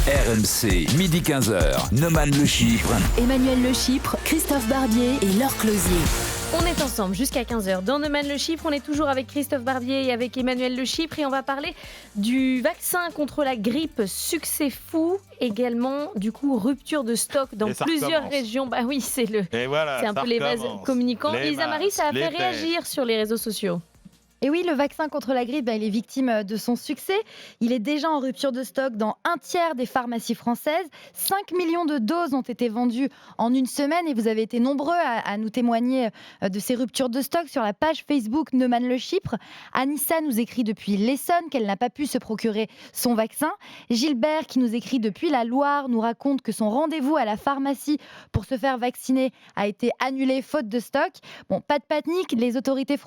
RMC, midi 15h, Neumann Le Chypre. Emmanuel Le Chypre, Christophe Barbier et Laure Closier. On est ensemble jusqu'à 15h dans Neumann Le Chypre. On est toujours avec Christophe Barbier et avec Emmanuel Le Chypre et on va parler du vaccin contre la grippe, succès fou, également du coup rupture de stock dans plusieurs régions. Bah oui, c'est un peu les vases communicants. Lisa Marie, ça a fait réagir sur les réseaux sociaux. Et oui, le vaccin contre la grippe, il est victime de son succès. Il est déjà en rupture de stock dans un tiers des pharmacies françaises. 5 millions de doses ont été vendues en une semaine et vous avez été nombreux à nous témoigner de ces ruptures de stock sur la page Facebook Neumann Le Chypre. Anissa nous écrit depuis l'Essonne qu'elle n'a pas pu se procurer son vaccin. Gilbert, qui nous écrit depuis la Loire, nous raconte que son rendez-vous à la pharmacie pour se faire vacciner a été annulé faute de stock. Bon, pas de panique, les autorités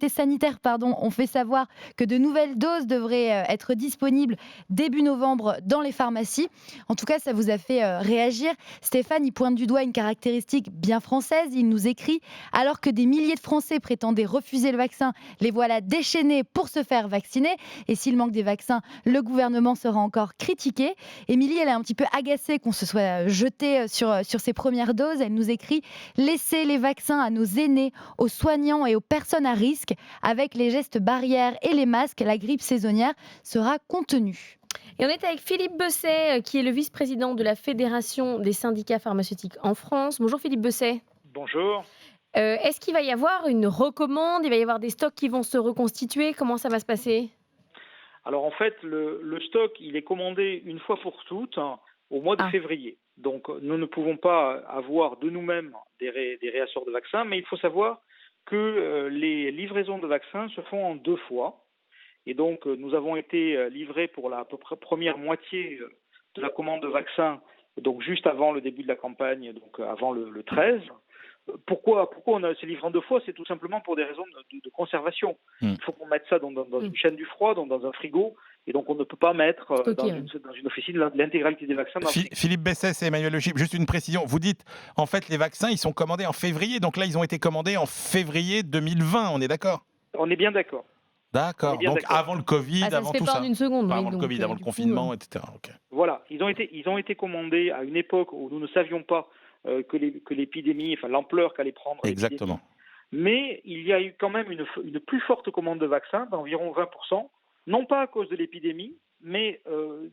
sanitaires ont fait savoir que de nouvelles doses devraient être disponibles début novembre dans les pharmacies. En tout cas, ça vous a fait réagir. Stéphane, il pointe du doigt une caractéristique bien française. Il nous écrit « Alors que des milliers de Français prétendaient refuser le vaccin, les voilà déchaînés pour se faire vacciner. Et s'il manque des vaccins, le gouvernement sera encore critiqué. » Émilie, elle est un petit peu agacée qu'on se soit jeté sur ses premières doses. Elle nous écrit « Laissez les vaccins à nos aînés, aux soignants et aux personnes à risque. Avec les gestes barrières et les masques, la grippe saisonnière sera contenue. » Et on est avec Philippe Besset, qui est le vice-président de la Fédération des syndicats pharmaceutiques en France. Bonjour Philippe Besset. Bonjour. Est-ce qu'il va y avoir une recommande ? Il va y avoir des stocks qui vont se reconstituer ? Comment ça va se passer ? Alors en fait, le stock, il est commandé une fois pour toutes au mois de février. Donc nous ne pouvons pas avoir de nous-mêmes des réassorts de vaccins, mais il faut savoir que les livraisons de vaccins se font en 2 fois. Et donc, nous avons été livrés pour la à peu près première moitié de la commande de vaccins, donc juste avant le début de la campagne, donc avant le 13. Pourquoi on a ces livrés en 2 fois ? C'est tout simplement pour des raisons de conservation. Il faut qu'on mette ça dans une chaîne du froid, dans un frigo, et donc on ne peut pas mettre dans une officine l'intégralité des vaccins. Philippe Besset, c'est Emmanuel Le Chypre. Juste une précision, vous dites, en fait, les vaccins, ils sont commandés en février, donc là, ils ont été commandés en février 2020, on est d'accord ? On est bien d'accord. D'accord, donc avant le Covid, avant tout ça. Ça se fait pas en une seconde. Avant le Covid, avant le confinement, etc. Okay. Voilà, ils ont été commandés à une époque où nous ne savions pas que l'épidémie, enfin l'ampleur qu'allait prendre Exactement. Mais il y a eu quand même une plus forte commande de vaccins, d'environ 20%, non pas à cause de l'épidémie, mais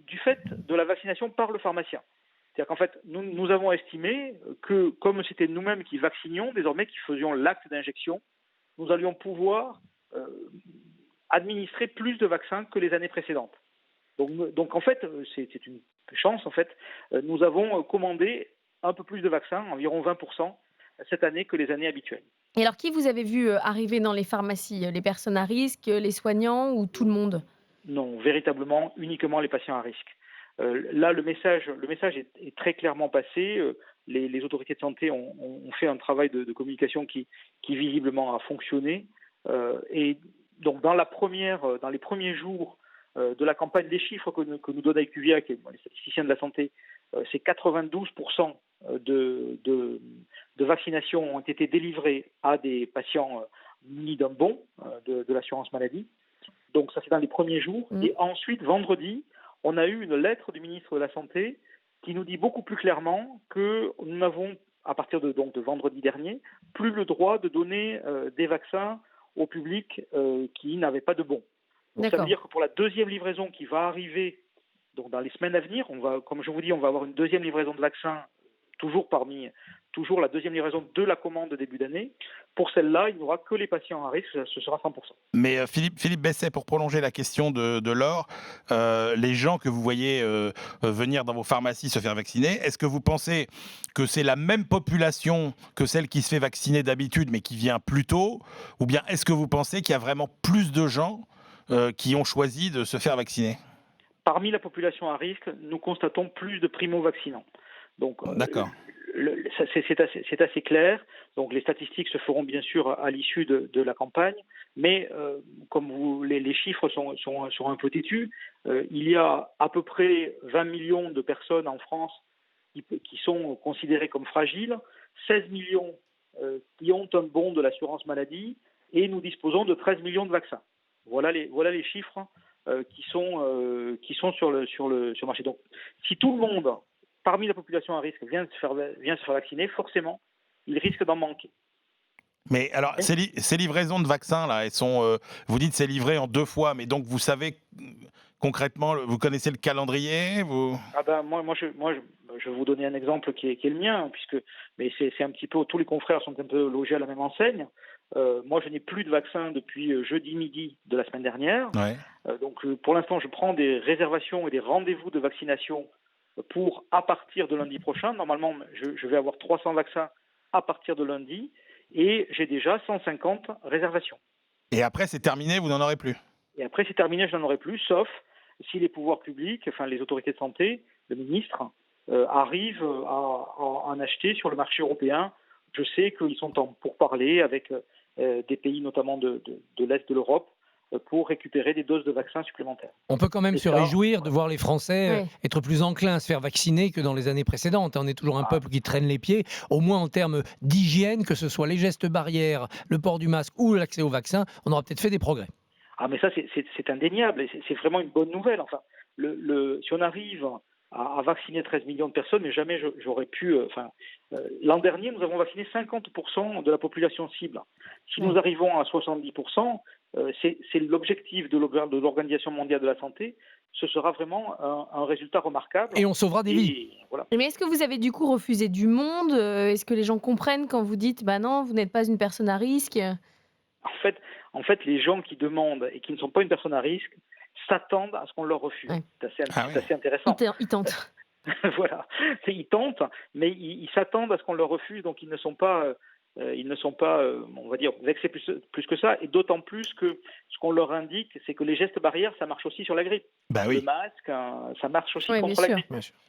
du fait de la vaccination par le pharmacien. C'est-à-dire qu'en fait, nous avons estimé que, comme c'était nous-mêmes qui vaccinions, désormais qui faisions l'acte d'injection, nous allions pouvoir administrer plus de vaccins que les années précédentes. Donc en fait, c'est une chance, en fait. Nous avons commandé un peu plus de vaccins, environ 20%, cette année que les années habituelles. Et alors, qui vous avez vu arriver dans les pharmacies ? Les personnes à risque, les soignants ou tout le monde ? Non, véritablement, uniquement les patients à risque. Là, le message est très clairement passé. Les autorités de santé ont fait un travail de communication qui visiblement a fonctionné. Et donc, dans les premiers jours de la campagne, des chiffres que nous donne IQVIA, qui est les statisticiens de la santé, c'est 92% de vaccinations ont été délivrées à des patients munis d'un bon de l'assurance maladie. Donc ça, c'est dans les premiers jours. Et ensuite, vendredi, on a eu une lettre du ministre de la Santé qui nous dit beaucoup plus clairement que nous n'avons, à partir de vendredi dernier, plus le droit de donner des vaccins au public qui n'avait pas de bon. Donc ça veut dire que pour la deuxième livraison qui va arriver donc dans les semaines à venir, comme je vous dis, on va avoir une deuxième livraison de vaccins, toujours la deuxième livraison de la commande de début d'année. Pour celle-là, il n'y aura que les patients à risque, ce sera 100%. Mais Philippe Besset, pour prolonger la question de Laure, les gens que vous voyez venir dans vos pharmacies se faire vacciner, est-ce que vous pensez que c'est la même population que celle qui se fait vacciner d'habitude mais qui vient plus tôt ? Ou bien est-ce que vous pensez qu'il y a vraiment plus de gens qui ont choisi de se faire vacciner ? Parmi la population à risque, nous constatons plus de primo-vaccinants. Donc, d'accord. C'est assez clair. Donc, les statistiques se feront bien sûr à l'issue de la campagne, mais comme les chiffres sont un peu têtus, il y a à peu près 20 millions de personnes en France qui sont considérées comme fragiles, 16 millions qui ont un bon de l'assurance maladie, et nous disposons de 13 millions de vaccins. Voilà les chiffres qui sont sur le marché. Donc, si tout le monde, parmi la population à risque, vient se faire vacciner, forcément, il risque d'en manquer. Mais alors, ces livraisons de vaccins, là, elles sont, vous dites c'est livré en 2 fois, mais donc vous savez concrètement, vous connaissez le calendrier Ah ben, je vais vous donner un exemple qui est le mien, mais c'est un petit peu, tous les confrères sont un peu logés à la même enseigne. Moi, je n'ai plus de vaccin depuis jeudi midi de la semaine dernière. Ouais. Donc, pour l'instant, je prends des réservations et des rendez-vous de vaccination pour à partir de lundi prochain. Normalement, je vais avoir 300 vaccins à partir de lundi et j'ai déjà 150 réservations. Et après, c'est terminé, vous n'en aurez plus? Et après, c'est terminé, je n'en aurai plus, sauf si les pouvoirs publics, enfin les autorités de santé, le ministre, arrivent à en acheter sur le marché européen. Je sais qu'ils sont en pourparlers avec des pays notamment de l'Est de l'Europe pour récupérer des doses de vaccins supplémentaires. On peut quand même se réjouir de voir les Français être plus enclins à se faire vacciner que dans les années précédentes. On est toujours un peuple qui traîne les pieds, au moins en termes d'hygiène, que ce soit les gestes barrières, le port du masque ou l'accès au vaccin, on aura peut-être fait des progrès. Ah mais ça c'est indéniable, et c'est vraiment une bonne nouvelle. Enfin, si on arrive à vacciner 13 millions de personnes, mais jamais j'aurais pu... l'an dernier, nous avons vacciné 50% de la population cible. Si nous arrivons à 70%, c'est l'objectif de l'Organisation mondiale de la santé. Ce sera vraiment un résultat remarquable. Et on sauvera des vies. Voilà. Mais est-ce que vous avez du coup refusé du monde? Est-ce que les gens comprennent quand vous dites « bah non, vous n'êtes pas une personne à risque » En fait, les gens qui demandent et qui ne sont pas une personne à risque s'attendent à ce qu'on leur refuse. Ouais. C'est assez intéressant. Ils tentent. Voilà, ils tentent, mais ils s'attendent à ce qu'on leur refuse, donc ils ne sont pas, on va dire, vexés plus que ça, et d'autant plus que ce qu'on leur indique, c'est que les gestes barrières, ça marche aussi sur la grippe. Bah oui. Le masque, ça marche aussi Oui, contre la grippe.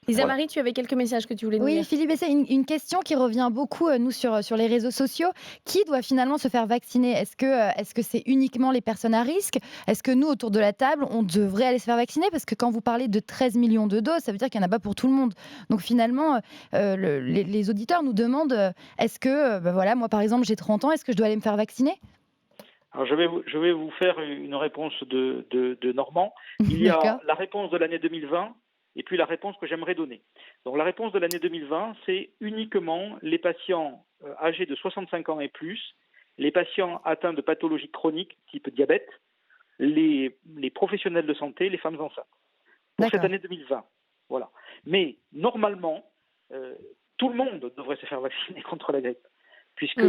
Lisa Marie, tu avais quelques messages que tu voulais nous dire. Oui, Philippe Besset, une question qui revient beaucoup, nous, sur les réseaux sociaux. Qui doit finalement se faire vacciner? Est-ce que c'est uniquement les personnes à risque? Est-ce que nous, autour de la table, on devrait aller se faire vacciner? Parce que quand vous parlez de 13 millions de doses, ça veut dire qu'il n'y en a pas pour tout le monde. Donc finalement, les auditeurs nous demandent, est-ce que, voilà, moi par exemple, j'ai 30 ans, est-ce que je dois aller me faire vacciner? Alors je vais vous faire une réponse de Normand. Il y a la réponse de l'année 2020 et puis la réponse que j'aimerais donner. Donc la réponse de l'année 2020, c'est uniquement les patients âgés de 65 ans et plus, les patients atteints de pathologies chroniques type diabète, les professionnels de santé, les femmes enceintes. Pour cette année 2020. Voilà. Mais normalement, tout le monde devrait se faire vacciner contre la grippe, puisque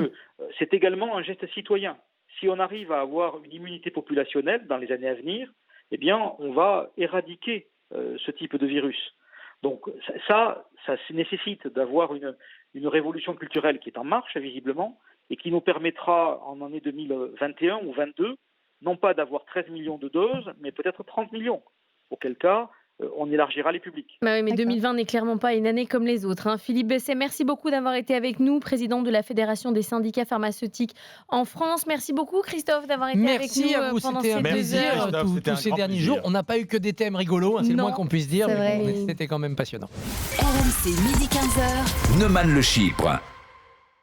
c'est également un geste citoyen. Si on arrive à avoir une immunité populationnelle dans les années à venir, eh bien, on va éradiquer ce type de virus. Donc ça nécessite d'avoir une révolution culturelle qui est en marche, visiblement, et qui nous permettra, en année 2021 ou 2022, non pas d'avoir 13 millions de doses, mais peut-être 30 millions. Auquel cas, on élargira les publics. Bah oui, mais 2020 n'est clairement pas une année comme les autres. Philippe Besset, merci beaucoup d'avoir été avec nous, président de la Fédération des syndicats pharmaceutiques en France. Merci beaucoup, Christophe, d'avoir été avec nous pendant ces 2 heures. Tous ces derniers jours. On n'a pas eu que des thèmes rigolos, c'est le moins qu'on puisse dire, mais c'était quand même passionnant. RMC, midi 15h. Neumann le Chypre.